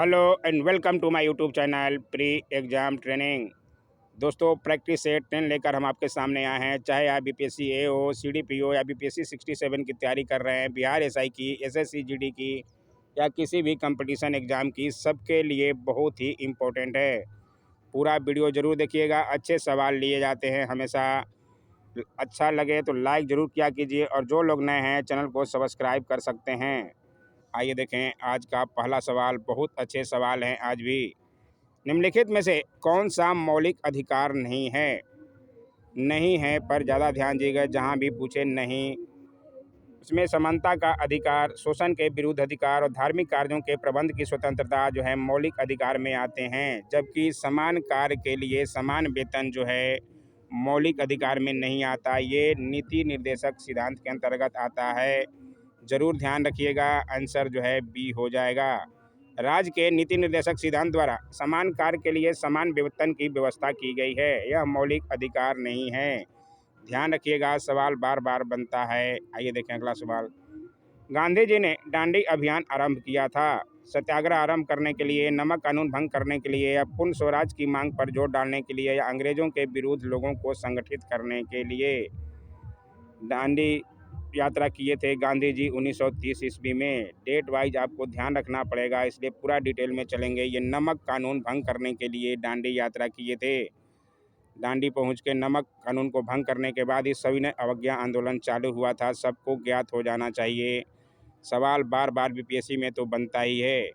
Hello and welcome to my YouTube channel pre exam training. दोस्तों, practice set 10 लेकर हम आपके सामने आए हैं। चाहे आप बीपीएससी ए हो, सीडीपी हो या बीपीएससी 67 की तैयारी कर रहे हैं, बिहार एसआई की, एसएससी जीडी की या किसी भी कंपटीशन एग्ज़ाम की, सबके लिए बहुत ही इम्पोर्टेंट है। पूरा वीडियो ज़रूर देखिएगा। अच्छे सवाल लिए जाते हैं हमेशा। अच्छा लगे तो लाइक ज़रूर किया कीजिए और जो लोग नए हैं चैनल को सब्सक्राइब कर सकते हैं। आइए देखें आज का पहला सवाल। बहुत अच्छे सवाल हैं आज भी। निम्नलिखित में से कौन सा मौलिक अधिकार नहीं है? नहीं है पर ज़्यादा ध्यान दीजिएगा, जहाँ भी पूछे नहीं। उसमें समानता का अधिकार, शोषण के विरुद्ध अधिकार और धार्मिक कार्यों के प्रबंध की स्वतंत्रता जो है मौलिक अधिकार में आते हैं, जबकि समान कार्य के लिए समान वेतन जो है मौलिक अधिकार में नहीं आता। ये नीति निर्देशक सिद्धांत के अंतर्गत आता है। ज़रूर ध्यान रखिएगा, आंसर जो है बी हो जाएगा। राज्य के नीति निर्देशक सिद्धांत द्वारा समान कार्य के लिए समान वेतन की व्यवस्था की गई है। यह मौलिक अधिकार नहीं है। ध्यान रखिएगा, सवाल बार बार बनता है। आइए देखें अगला सवाल। गांधी जी ने दांडी अभियान आरंभ किया था। सत्याग्रह आरंभ करने के लिए, नमक कानून भंग करने के लिए या पूर्ण स्वराज की मांग पर जोर डालने के लिए या अंग्रेजों के विरुद्ध लोगों को संगठित करने के लिए दांडी यात्रा किए थे गांधी जी 1930 ईस्वी में। डेट वाइज आपको ध्यान रखना पड़ेगा, इसलिए पूरा डिटेल में चलेंगे। ये नमक कानून भंग करने के लिए दांडी यात्रा किए थे। दांडी पहुंच के नमक कानून को भंग करने के बाद ही सविनय अवज्ञा आंदोलन चालू हुआ था। सबको ज्ञात हो जाना चाहिए। सवाल बार बार बीपीएससी में तो बनता ही है।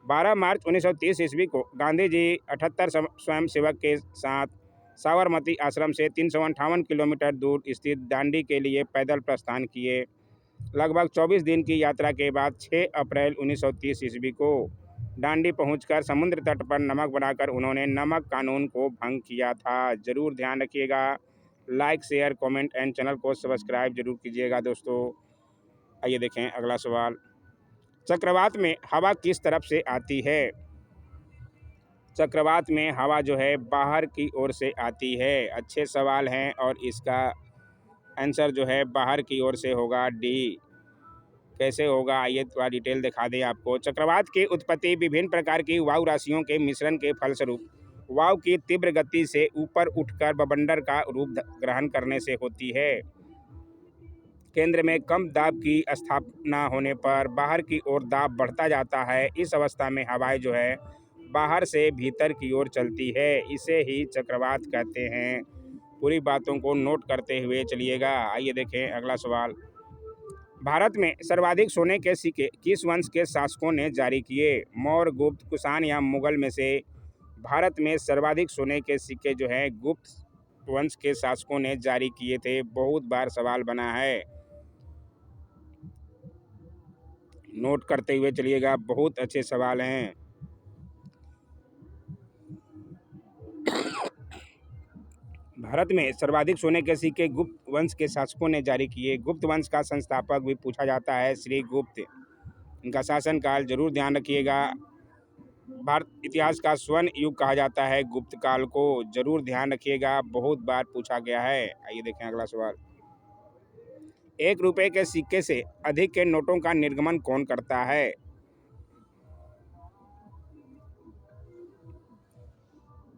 12 मार्च 1930 ईस्वी को गांधी जी 78 स्वयंसेवक के साथ साबरमती आश्रम से 358 किलोमीटर दूर स्थित दांडी के लिए पैदल प्रस्थान किए। लगभग 24 दिन की यात्रा के बाद 6 अप्रैल 1930 ईस्वी को दांडी पहुंचकर समुद्र तट पर नमक बनाकर उन्होंने नमक कानून को भंग किया था। ज़रूर ध्यान रखिएगा। Like, share, comment and channel को सब्सक्राइब जरूर कीजिएगा दोस्तों। आइए देखें अगला सवाल। चक्रवात में हवा किस तरफ से आती है? चक्रवात में हवा जो है बाहर की ओर से आती है। अच्छे सवाल हैं और इसका आंसर जो है बाहर की ओर से होगा, डी। कैसे होगा आइए थोड़ा डिटेल दिखा दें आपको। चक्रवात की उत्पत्ति विभिन्न प्रकार की वायु राशियों के मिश्रण के फलस्वरूप वायु की तीव्र गति से ऊपर उठकर बवंडर का रूप ग्रहण करने से होती है। केंद्र में कम दाब की स्थापना होने पर बाहर की ओर दाब बढ़ता जाता है। इस अवस्था में हवाएं जो है बाहर से भीतर की ओर चलती है। इसे ही चक्रवात कहते हैं। पूरी बातों को नोट करते हुए चलिएगा। आइए देखें अगला सवाल। भारत में सर्वाधिक सोने के सिक्के किस वंश के शासकों ने जारी किए? मौर्य, गुप्त, कुषाण या मुगल में से भारत में सर्वाधिक सोने के सिक्के जो हैं गुप्त वंश के शासकों ने जारी किए थे। बहुत बार सवाल बना है, नोट करते हुए चलिएगा। बहुत अच्छे सवाल हैं। भारत में सर्वाधिक सोने के सिक्के गुप्त वंश के शासकों ने जारी किए। गुप्त वंश का संस्थापक भी पूछा जाता है श्री गुप्त। इनका शासनकाल जरूर ध्यान रखिएगा। भारत इतिहास का स्वर्ण युग कहा जाता है गुप्त काल को। जरूर ध्यान रखिएगा, बहुत बार पूछा गया है। आइए देखें अगला सवाल। 1 रुपए के सिक्के से अधिक के नोटों का निर्गमन कौन करता है?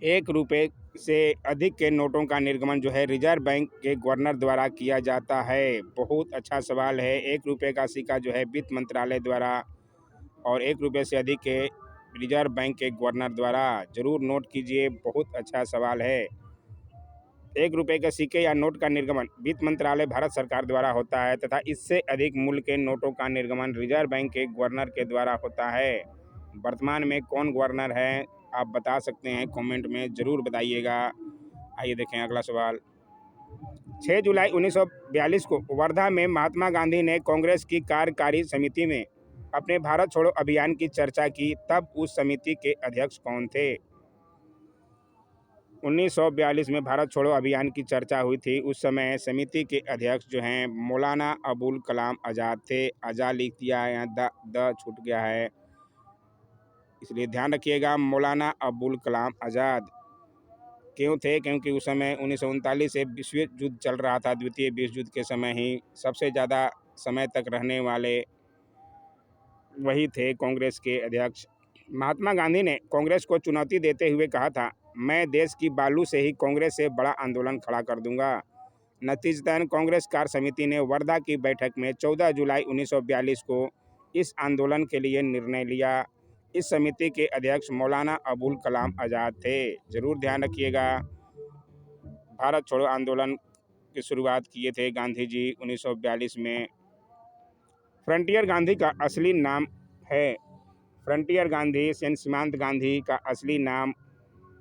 1 रुपए से अधिक के नोटों का निर्गमन जो है रिजर्व बैंक के गवर्नर द्वारा किया जाता है। बहुत अच्छा सवाल है। 1 रुपए का सिक्का जो है वित्त मंत्रालय द्वारा और 1 रुपए से अधिक के रिजर्व बैंक के गवर्नर द्वारा। जरूर नोट कीजिए, बहुत अच्छा सवाल है। 1 रुपए के सिक्के या नोट का निर्गमन वित्त मंत्रालय भारत सरकार द्वारा होता है तथा इससे अधिक मूल्य के नोटों का निर्गमन रिजर्व बैंक के गवर्नर के द्वारा होता है। वर्तमान में कौन गवर्नर है आप बता सकते हैं, कमेंट में ज़रूर बताइएगा। आइए देखें अगला सवाल। 6 जुलाई 1942 को वर्धा में महात्मा गांधी ने कांग्रेस की कार्यकारी समिति में अपने भारत छोड़ो अभियान की चर्चा की। तब उस समिति के अध्यक्ष कौन थे? 1942 में भारत छोड़ो अभियान की चर्चा हुई थी। उस समय समिति के अध्यक्ष जो हैं मौलाना अबुल कलाम आज़ाद थे। आज़ाद लिख दिया है, यहाँ द छूट गया है, इसलिए ध्यान रखिएगा। मौलाना अबुल कलाम आज़ाद क्यों थे? क्योंकि उस समय 1939 से विश्व युद्ध चल रहा था। द्वितीय विश्व युद्ध के समय ही सबसे ज़्यादा समय तक रहने वाले वही थे कांग्रेस के अध्यक्ष। महात्मा गांधी ने कांग्रेस को चुनौती देते हुए कहा था, मैं देश की बालू से ही कांग्रेस से बड़ा आंदोलन खड़ा कर दूंगा। नतीजतन कांग्रेस कार्य समिति ने वर्धा की बैठक में 14 जुलाई 1942 को इस आंदोलन के लिए निर्णय लिया। इस समिति के अध्यक्ष मौलाना अबुल कलाम आज़ाद थे। जरूर ध्यान रखिएगा। भारत छोड़ो आंदोलन की शुरुआत किए थे गांधी जी 1942 में। फ्रंटियर गांधी का असली नाम है फ्रंटियर गांधी सेन सीमांत गांधी का असली नाम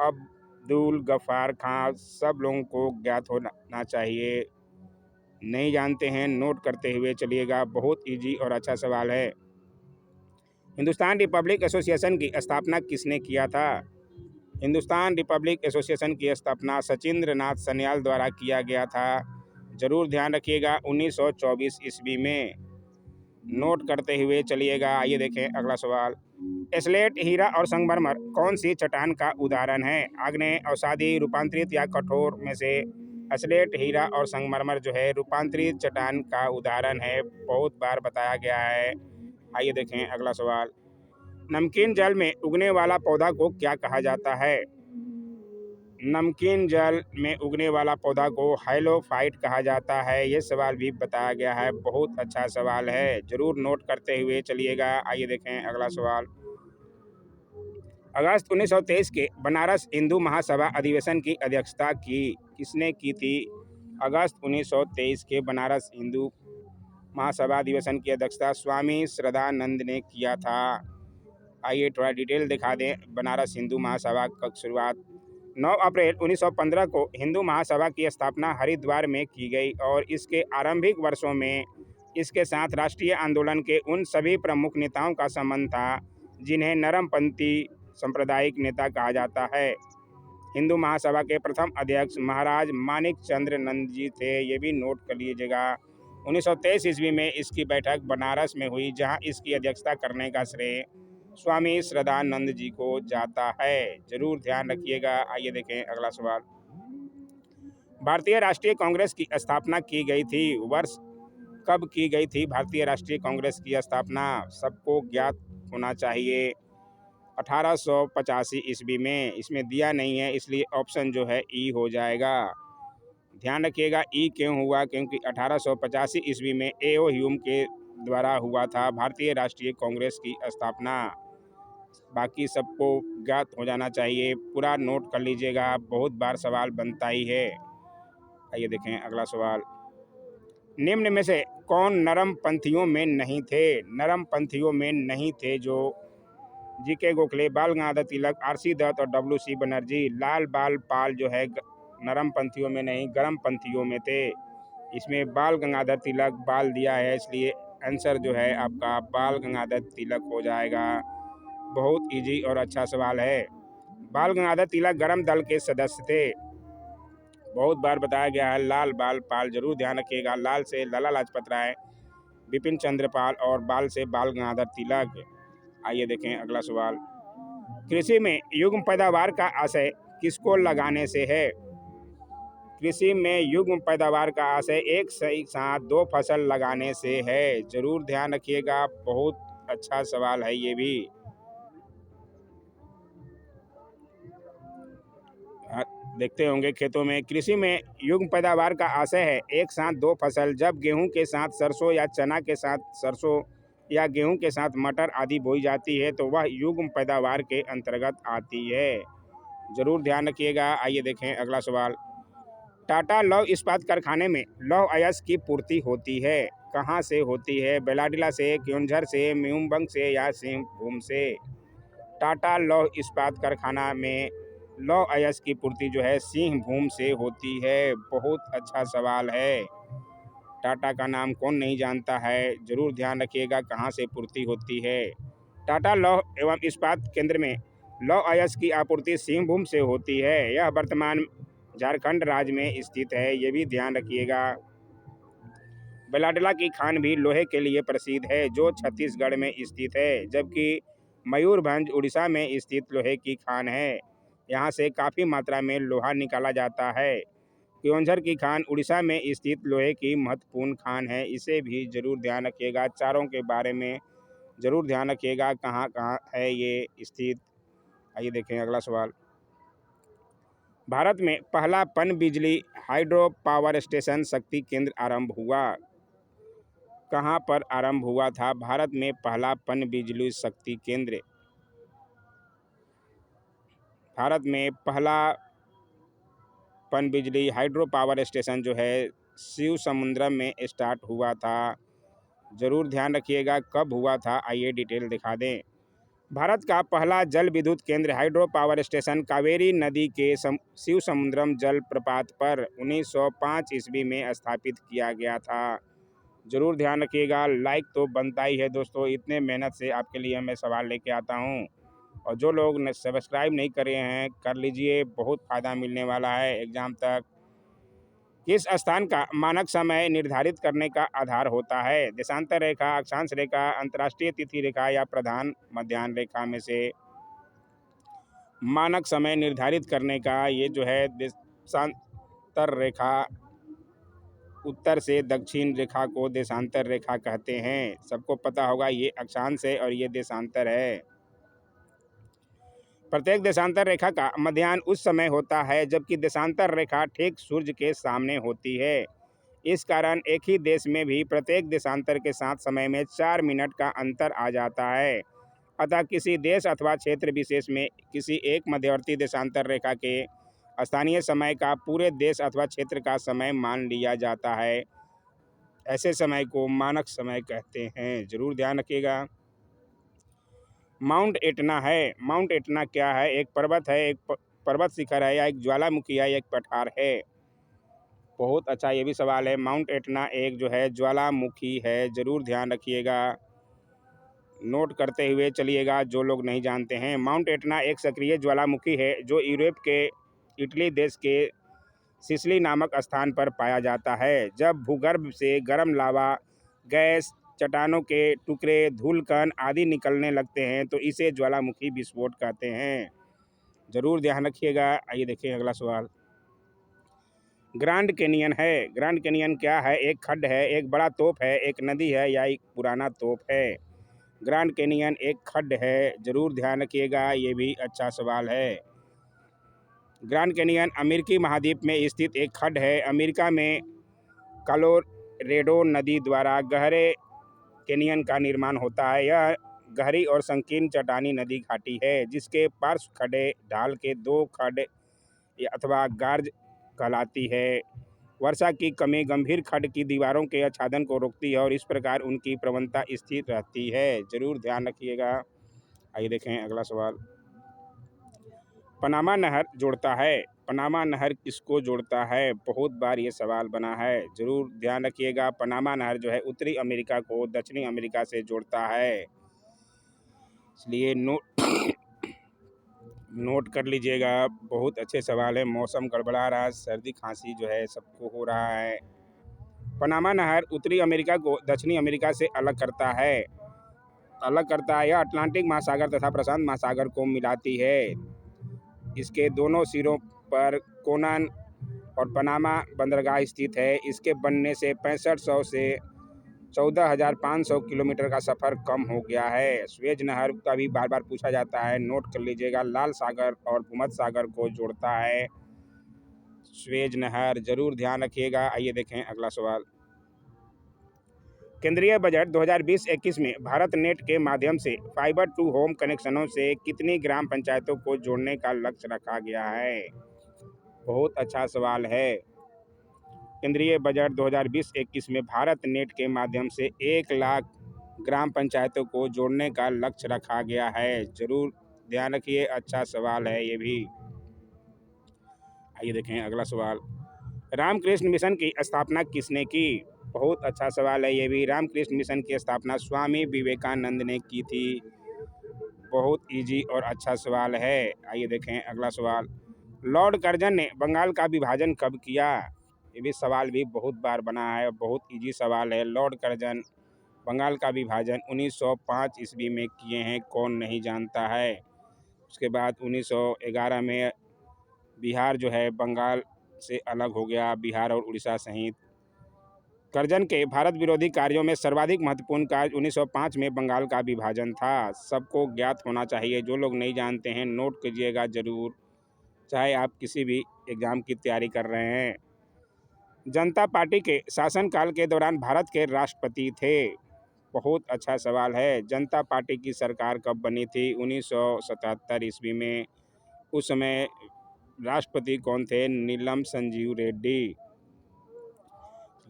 अब्दुल गफ्फार खां सब लोगों को ज्ञात होना चाहिए। नहीं जानते हैं, नोट करते हुए चलिएगा। बहुत इजी और अच्छा सवाल है। हिंदुस्तान रिपब्लिक एसोसिएशन की स्थापना किसने किया था? हिंदुस्तान रिपब्लिक एसोसिएशन की स्थापना सचिंद्र नाथ सन्याल द्वारा किया गया था। जरूर ध्यान रखिएगा 1924 ईस्वी में। नोट करते हुए चलिएगा। आइए देखें अगला सवाल। स्लेट, हीरा और संगमरमर कौन सी चट्टान का उदाहरण है? आग्नेय, अवसादी, रूपांतरित या कठोर में से स्लेट, हीरा और संगमरमर जो है रूपांतरित चट्टान का उदाहरण है। बहुत बार बताया गया है। आइए देखें अगला सवाल। नमकीन जल में उगने वाला पौधा को क्या कहा जाता है? नमकीन जल में उगने वाला पौधा को हाइलोफाइट कहा जाता है। ये सवाल भी बताया गया है। बहुत अच्छा सवाल है। जरूर नोट करते हुए चलिएगा। आइए देखें अगला सवाल। अगस्त 1923 के बनारस हिंदू महासभा अधिवेशन की अध्यक्षता किसने की थी? अगस्त 1923 के बनारस हिंदू महासभा अधिवेशन की अध्यक्षता स्वामी श्रद्धानंद ने किया था। आइए थोड़ा डिटेल दिखा दें। बनारस हिंदू महासभा का शुरुआत 9 अप्रैल 1915 को हिंदू महासभा की स्थापना हरिद्वार में की गई और इसके आरंभिक वर्षों में इसके साथ राष्ट्रीय आंदोलन के उन सभी प्रमुख नेताओं का संबंध था जिन्हें नरमपंथी सांप्रदायिक नेता कहा जाता है। हिंदू महासभा के प्रथम अध्यक्ष महाराज मानिक चंद्र नंद जी थे। ये भी नोट कर लीजिएगा। 1923 ईस्वी में इसकी बैठक बनारस में हुई, जहां इसकी अध्यक्षता करने का श्रेय स्वामी श्रद्धानंद जी को जाता है। जरूर ध्यान रखिएगा। आइए देखें अगला सवाल। भारतीय राष्ट्रीय कांग्रेस की स्थापना की गई थी। वर्ष कब की गई थी भारतीय राष्ट्रीय कांग्रेस की स्थापना? सबको ज्ञात होना चाहिए। 1885 ईस्वी में। इसमें दिया नहीं है, इसलिए ऑप्शन जो है ई हो जाएगा। ध्यान रखिएगा ई क्यों हुआ, क्योंकि 1885 ईस्वी में ए.ओ. ह्यूम के द्वारा हुआ था भारतीय राष्ट्रीय कांग्रेस की स्थापना। बाकी सबको ज्ञात हो जाना चाहिए। पूरा नोट कर लीजिएगा। बहुत बार सवाल बनता ही है। आइए देखें अगला सवाल। निम्न में से कौन नरम पंथियों में नहीं थे? नरम पंथियों में नहीं थे जो जी.के. गोखले, बाल गंगाधर तिलक, आर.सी. दत्त और डब्ल्यू.सी. बनर्जी। लाल बाल पाल जो है नरम पंथियों में नहीं, गर्म पंथियों में थे। इसमें बाल गंगाधर तिलक बाल दिया है, इसलिए आंसर जो है आपका बाल गंगाधर तिलक हो जाएगा। बहुत इजी और अच्छा सवाल है। बाल गंगाधर तिलक गरम दल के सदस्य थे। बहुत बार बताया गया है। लाल बाल पाल जरूर ध्यान रखिएगा। लाल से लाला लाजपत राय, बिपिन चंद्र पाल और बाल से बाल गंगाधर तिलक। आइए देखें अगला सवाल। कृषि में युग्म पैदावार का आशय किसको लगाने से है? कृषि में युग्म पैदावार का आशय एक सही साथ दो फसल लगाने से है। जरूर ध्यान रखिएगा। बहुत अच्छा सवाल है ये भी। देखते होंगे खेतों में। कृषि में युग्म पैदावार का आशय है एक साथ दो फसल। जब गेहूं के साथ सरसों या चना के साथ सरसों या गेहूं के साथ मटर आदि बोई जाती है तो वह युग्म पैदावार के अंतर्गत आती है। जरूर ध्यान रखिएगा। आइए देखें अगला सवाल। टाटा लौह इस्पात कारखाने में लौह अयस्क की पूर्ति होती है। कहाँ से होती है? बेलाडीला से, क्योंझर से, म्यूमबंग से या सिंहभूम से? टाटा लौह इस्पात कारखाना में लौह अयस्क की पूर्ति जो है सिंहभूम से होती है। बहुत अच्छा सवाल है। टाटा का नाम कौन नहीं जानता है। जरूर ध्यान रखिएगा कहाँ से पूर्ति होती है। टाटा लौह एवं इस्पात केंद्र में लौह अयस्क की आपूर्ति सिंहभूम से होती है। यह वर्तमान झारखंड राज्य में स्थित है। ये भी ध्यान रखिएगा। बेलाडला की खान भी लोहे के लिए प्रसिद्ध है, जो छत्तीसगढ़ में स्थित है, जबकि मयूरभंज उड़ीसा में स्थित लोहे की खान है। यहाँ से काफ़ी मात्रा में लोहा निकाला जाता है। क्योंझर की खान उड़ीसा में स्थित लोहे की महत्वपूर्ण खान है। इसे भी जरूर ध्यान रखिएगा। चारों के बारे में ज़रूर ध्यान रखिएगा कहाँ कहाँ है ये स्थित। आइए देखें अगला सवाल। भारत में पहला पन बिजली हाइड्रो पावर स्टेशन शक्ति केंद्र आरंभ हुआ। कहाँ पर आरंभ हुआ था भारत में पहला पन बिजली शक्ति केंद्र? भारत में पहला पन बिजली हाइड्रो पावर स्टेशन जो है शिव समुद्रम में स्टार्ट हुआ था। ज़रूर ध्यान रखिएगा कब हुआ था, आइए डिटेल दिखा दें। भारत का पहला जल विद्युत केंद्र हाइड्रो पावर स्टेशन कावेरी नदी के शिव समुद्रम जल प्रपात पर 1905 ईस्वी में स्थापित किया गया था। ज़रूर ध्यान रखिएगा, लाइक तो बनता ही है दोस्तों, इतने मेहनत से आपके लिए मैं सवाल लेके आता हूँ। और जो लोग सब्सक्राइब नहीं करे हैं कर लीजिए, बहुत फ़ायदा मिलने वाला है एग्ज़ाम तक। किस स्थान का मानक समय निर्धारित करने का आधार होता है? देशांतर रेखा, अक्षांश रेखा, अंतर्राष्ट्रीय तिथि रेखा या प्रधान मध्याह्न रेखा में से मानक समय निर्धारित करने का ये जो है देशांतर रेखा, उत्तर से दक्षिण रेखा को देशांतर रेखा कहते हैं। सबको पता होगा ये अक्षांश है और ये देशांतर है। प्रत्येक देशांतर रेखा का मध्याह्न उस समय होता है जबकि देशांतर रेखा ठीक सूर्य के सामने होती है। इस कारण एक ही देश में भी प्रत्येक देशांतर के साथ समय में 4 मिनट का अंतर आ जाता है। अतः किसी देश अथवा क्षेत्र विशेष में किसी एक मध्यवर्ती देशांतर रेखा के स्थानीय समय का पूरे देश अथवा क्षेत्र का समय मान लिया जाता है। ऐसे समय को मानक समय कहते हैं। ज़रूर ध्यान रखिएगा। माउंट एटना है। माउंट एटना क्या है? एक पर्वत है, एक पर्वत शिखर है या एक ज्वालामुखी है या एक पठार है? बहुत अच्छा ये भी सवाल है। माउंट एटना एक जो है ज्वालामुखी है। ज़रूर ध्यान रखिएगा, नोट करते हुए चलिएगा जो लोग नहीं जानते हैं। माउंट एटना एक सक्रिय ज्वालामुखी है जो यूरोप के इटली देश के सिसिली नामक स्थान पर पाया जाता है। जब भूगर्भ से गर्म लावा, गैस, चट्टानों के टुकड़े, धूलकण आदि निकलने लगते हैं तो इसे ज्वालामुखी विस्फोट कहते हैं। ज़रूर ध्यान रखिएगा। आइए देखिए अगला सवाल। ग्रैंड कैनियन है। ग्रैंड कैनियन क्या है? एक खड्ड है, एक बड़ा तोप है, एक नदी है या एक पुराना तोप है? ग्रैंड कैनियन एक खड्ड है। ज़रूर ध्यान रखिएगा, ये भी अच्छा सवाल है। ग्रैंड कैनियन अमेरिकी महाद्वीप में स्थित एक खड्ड है। अमेरिका में कोलोरेडो नदी द्वारा गहरे कैनियन का निर्माण होता है। यह गहरी और संकीर्ण चट्टानी नदी घाटी है जिसके पार्श्व खड़े ढाल के दो खड्ड अथवा गार्ज कहलाती है। वर्षा की कमी गंभीर खड्ड की दीवारों के आच्छादन को रोकती है और इस प्रकार उनकी प्रवणता स्थिर रहती है। ज़रूर ध्यान रखिएगा। आइए देखें अगला सवाल। पनामा नहर जोड़ता है। पनामा नहर किसको जोड़ता है? बहुत बार ये सवाल बना है। ज़रूर ध्यान रखिएगा, पनामा नहर जो है उत्तरी अमेरिका को दक्षिणी अमेरिका से जोड़ता है। इसलिए नोट कर लीजिएगा। बहुत अच्छे सवाल है। मौसम गड़बड़ा रहा है, सर्दी खांसी जो है सबको हो रहा है। पनामा नहर उत्तरी अमेरिका को दक्षिणी अमेरिका से अलग करता है। यह अटलांटिक महासागर तथा प्रशांत महासागर को मिलाती है। इसके दोनों सिरों पर कोनन और पनामा बंदरगाह स्थित है। इसके बनने से 6500 से 14,500 किलोमीटर का सफ़र कम हो गया है। स्वेज नहर का भी बार बार पूछा जाता है, नोट कर लीजिएगा। लाल सागर और भूमध्य सागर को जोड़ता है स्वेज नहर। ज़रूर ध्यान रखिएगा। आइए देखें अगला सवाल। केंद्रीय बजट 2020-21 में भारत नेट के माध्यम से फाइबर टू होम कनेक्शनों से कितनी ग्राम पंचायतों को जोड़ने का लक्ष्य रखा गया है? बहुत अच्छा सवाल है। केंद्रीय बजट 2020-21 में भारत नेट के माध्यम से 1 लाख ग्राम पंचायतों को जोड़ने का लक्ष्य रखा गया है। ज़रूर ध्यान रखिए, अच्छा सवाल है ये भी। आइए देखें अगला सवाल। रामकृष्ण मिशन की स्थापना किसने की? बहुत अच्छा सवाल है ये भी। रामकृष्ण मिशन की स्थापना स्वामी विवेकानंद ने की थी। बहुत इजी और अच्छा सवाल है। आइए देखें अगला सवाल। लॉर्ड कर्जन ने बंगाल का विभाजन कब किया? ये भी सवाल भी बहुत बार बना है, बहुत इजी सवाल है। लॉर्ड कर्जन बंगाल का विभाजन 1905 ईस्वी में किए हैं, कौन नहीं जानता है। उसके बाद 1911 में बिहार जो है बंगाल से अलग हो गया, बिहार और उड़ीसा सहित करजन के भारत विरोधी कार्यों में सर्वाधिक महत्वपूर्ण कार्य 1905 में बंगाल का विभाजन था। सबको ज्ञात होना चाहिए, जो लोग नहीं जानते हैं नोट कीजिएगा ज़रूर, चाहे आप किसी भी एग्ज़ाम की तैयारी कर रहे हैं। जनता पार्टी के शासनकाल के दौरान भारत के राष्ट्रपति थे। बहुत अच्छा सवाल है। जनता पार्टी की सरकार कब बनी थी? 1977 ईस्वी में। उस समय राष्ट्रपति कौन थे? नीलम संजीव रेड्डी।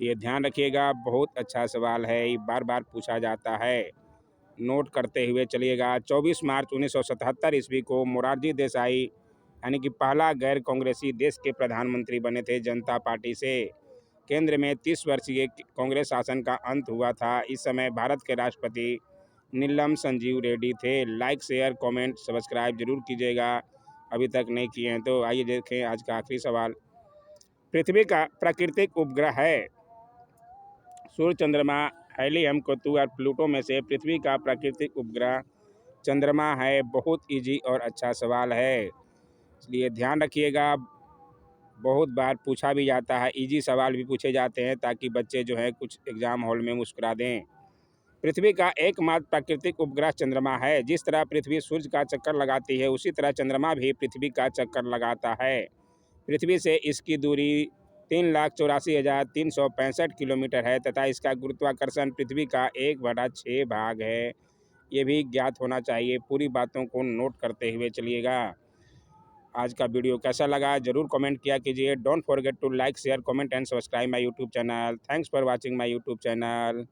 ये ध्यान रखिएगा, बहुत अच्छा सवाल है, ये बार बार पूछा जाता है, नोट करते हुए चलिएगा। 24 मार्च 1977 ईस्वी को मोरारजी देसाई यानी कि पहला गैर कांग्रेसी देश के प्रधानमंत्री बने थे जनता पार्टी से। केंद्र में 30 वर्षीय कांग्रेस शासन का अंत हुआ था। इस समय भारत के राष्ट्रपति नीलम संजीव रेड्डी थे। लाइक, शेयर, कमेंट, सब्सक्राइब जरूर कीजिएगा, अभी तक नहीं किए हैं तो। आइए देखें आज का आखिरी सवाल। पृथ्वी का प्राकृतिक उपग्रह है सूर्य, चंद्रमा, हेलियम, केतु और प्लूटो में से पृथ्वी का प्राकृतिक उपग्रह चंद्रमा है। बहुत इजी और अच्छा सवाल है, इसलिए ध्यान रखिएगा। बहुत बार पूछा भी जाता है, इजी सवाल भी पूछे जाते हैं ताकि बच्चे जो है कुछ एग्ज़ाम हॉल में मुस्कुरा दें। पृथ्वी का एकमात्र प्राकृतिक उपग्रह चंद्रमा है। जिस तरह पृथ्वी सूर्य का चक्कर लगाती है, उसी तरह चंद्रमा भी पृथ्वी का चक्कर लगाता है। पृथ्वी से इसकी दूरी 3,84,365 किलोमीटर है तथा इसका गुरुत्वाकर्षण पृथ्वी का 1/6 भाग है। ये भी ज्ञात होना चाहिए। पूरी बातों को नोट करते हुए चलिएगा। आज का वीडियो कैसा लगा ज़रूर कमेंट किया कीजिए। Don't forget to like, share, comment and subscribe my YouTube channel. Thanks for watching my YouTube channel.